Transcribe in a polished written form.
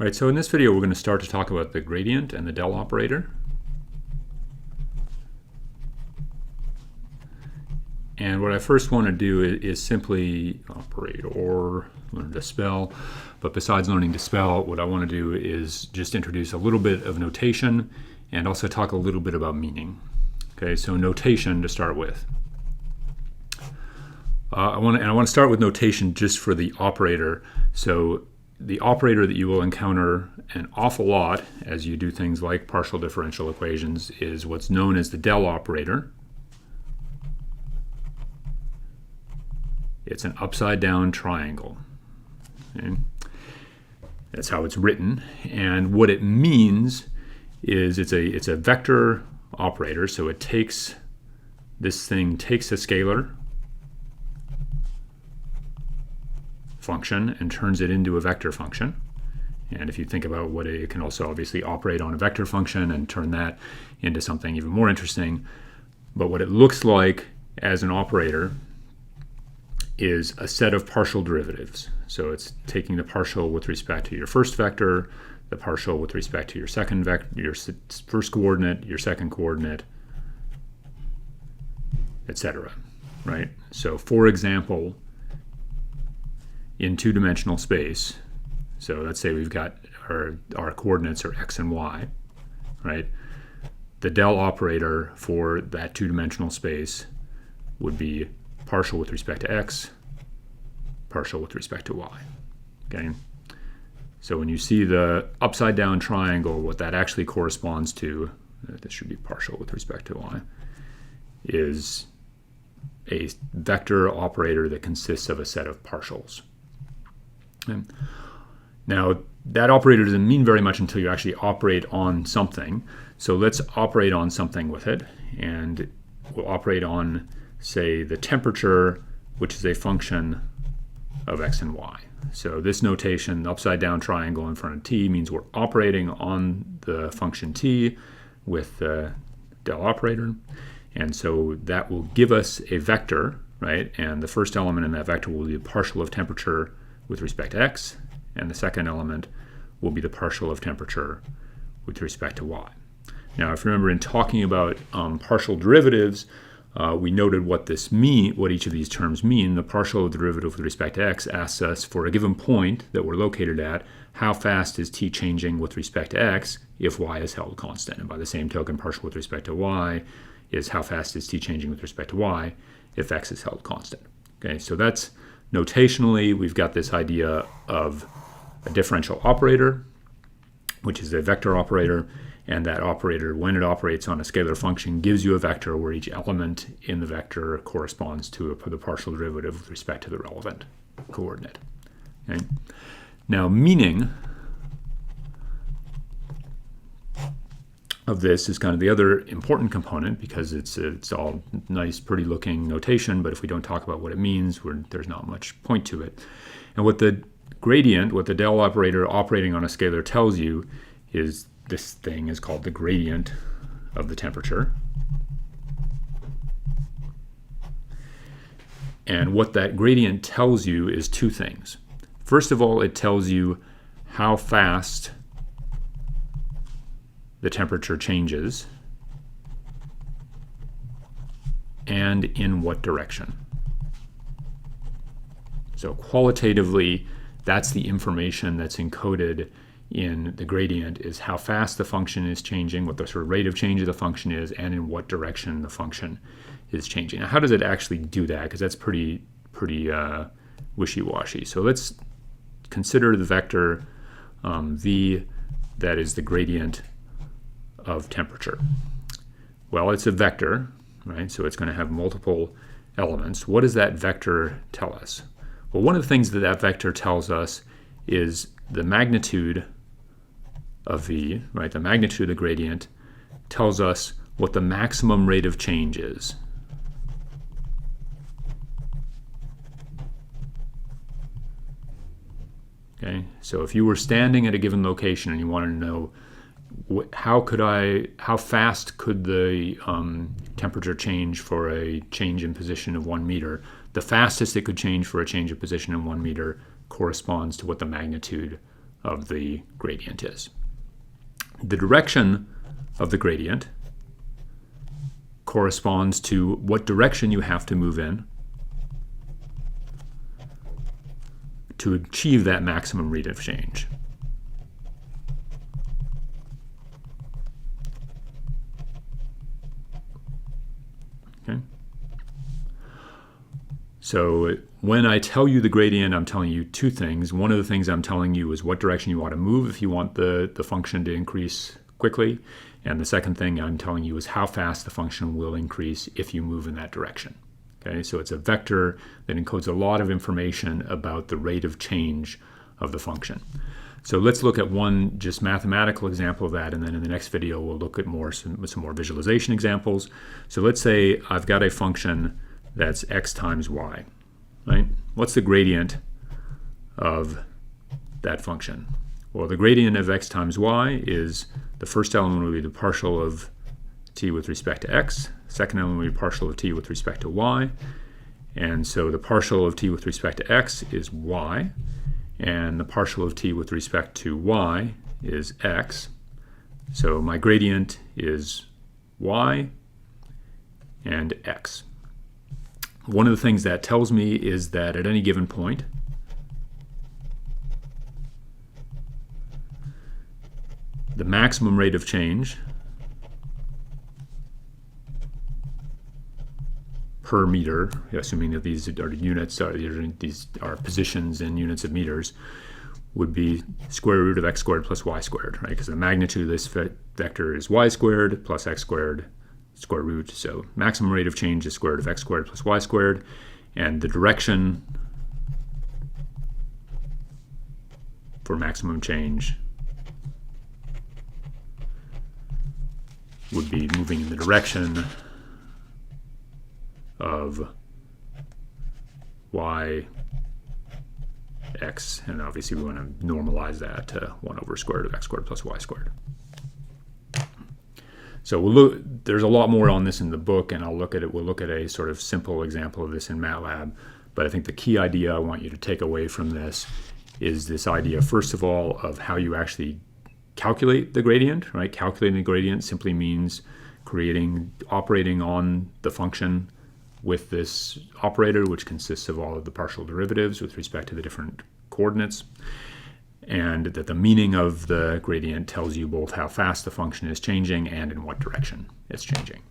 All right, so in this video we're going to start to talk about the gradient and the del operator. And what I first want to do is simply operate or learn to spell. But besides learning to spell, what I want to do is just introduce a little bit of notation and also talk a little bit about meaning. Okay, so notation to start with. I want to start with notation just for the operator. So the operator that you will encounter an awful lot as you do things like partial differential equations is what's known as the del operator. It's an upside down triangle. Okay? That's how it's written. And what it means is it's a vector operator. So it takes, this thing takes a scalar function and turns it into a vector function. And if you think about what it can also obviously operate on a vector function and turn that into something even more interesting. But what it looks like as an operator is a set of partial derivatives. So it's taking the partial with respect to your first vector, the partial with respect to your second vector, your first coordinate, your second coordinate, etc. Right? So for example, in two-dimensional space, so let's say we've got our coordinates are x and y, right? The del operator for that two-dimensional space would be partial with respect to x, partial with respect to y, okay? So when you see the upside down triangle, what that actually corresponds to, this should be partial with respect to y, is a vector operator that consists of a set of partials. Okay. Now, that operator doesn't mean very much until you actually operate on something. So let's operate on something with it, and we'll operate on, say, the temperature, which is a function of x and y. So this notation, the upside down triangle in front of t, means we're operating on the function t with the del operator. And so that will give us a vector, right? And the first element in that vector will be the partial of temperature with respect to x, and the second element will be the partial of temperature with respect to y. Now, if you remember in talking about partial derivatives, we noted what each of these terms mean. The partial derivative with respect to x asks us for a given point that we're located at, how fast is t changing with respect to x if y is held constant? And by the same token, partial with respect to y is how fast is t changing with respect to y if x is held constant. Okay, so that's notationally, we've got this idea of a differential operator, which is a vector operator, and that operator, when it operates on a scalar function, gives you a vector where each element in the vector corresponds to the partial derivative with respect to the relevant coordinate. Okay? Now, meaning of this is kind of the other important component, because it's all nice, pretty looking notation, but if we don't talk about what it means, there's not much point to it. And what the gradient, what the del operator operating on a scalar tells you is this thing is called the gradient of the temperature. And what that gradient tells you is two things. First of all, it tells you how fast the temperature changes and in what direction. So qualitatively, that's the information that's encoded in the gradient, is how fast the function is changing, what the sort of rate of change of the function is, and in what direction the function is changing. Now, how does it actually do that? Because that's pretty wishy-washy. So let's consider the vector v that is the gradient of temperature. Well, it's a vector, right? So it's going to have multiple elements. What does that vector tell us? Well, one of the things that that vector tells us is the magnitude of v, right? The magnitude of the gradient tells us what the maximum rate of change is. Okay, so if you were standing at a given location and you wanted to know how fast could the temperature change for a change in position of 1 meter, the fastest it could change for a change of position in 1 meter corresponds to what the magnitude of the gradient is. The direction of the gradient corresponds to what direction you have to move in to achieve that maximum rate of change. Okay. So when I tell you the gradient, I'm telling you two things. One of the things I'm telling you is what direction you want to move if you want the function to increase quickly. And the second thing I'm telling you is how fast the function will increase if you move in that direction. Okay, so it's a vector that encodes a lot of information about the rate of change of the function. So let's look at one just mathematical example of that, and then in the next video we'll look at some more visualization examples. So let's say I've got a function that's x times y, right? What's the gradient of that function? Well, the gradient of x times y is the first element will be the partial of t with respect to x, second element will be partial of t with respect to y, and so the partial of t with respect to x is y, and the partial of t with respect to y is x. So my gradient is y and x. One of the things that tells me is that at any given point, the maximum rate of change per meter, assuming that these are units, these are positions in units of meters, would be square root of x squared plus y squared, right? Because the magnitude of this vector is y squared plus x squared square root. So maximum rate of change is square root of x squared plus y squared, and the direction for maximum change would be moving in the direction of y, x, and obviously we want to normalize that to 1 over square root of x squared plus y squared. So we'll look, there's a lot more on this in the book, and we'll look at a sort of simple example of this in MATLAB. But I think the key idea I want you to take away from this is this idea, first of all, of how you actually calculate the gradient, right? Calculating the gradient simply means operating on the function with this operator, which consists of all of the partial derivatives with respect to the different coordinates, and that the meaning of the gradient tells you both how fast the function is changing and in what direction it's changing.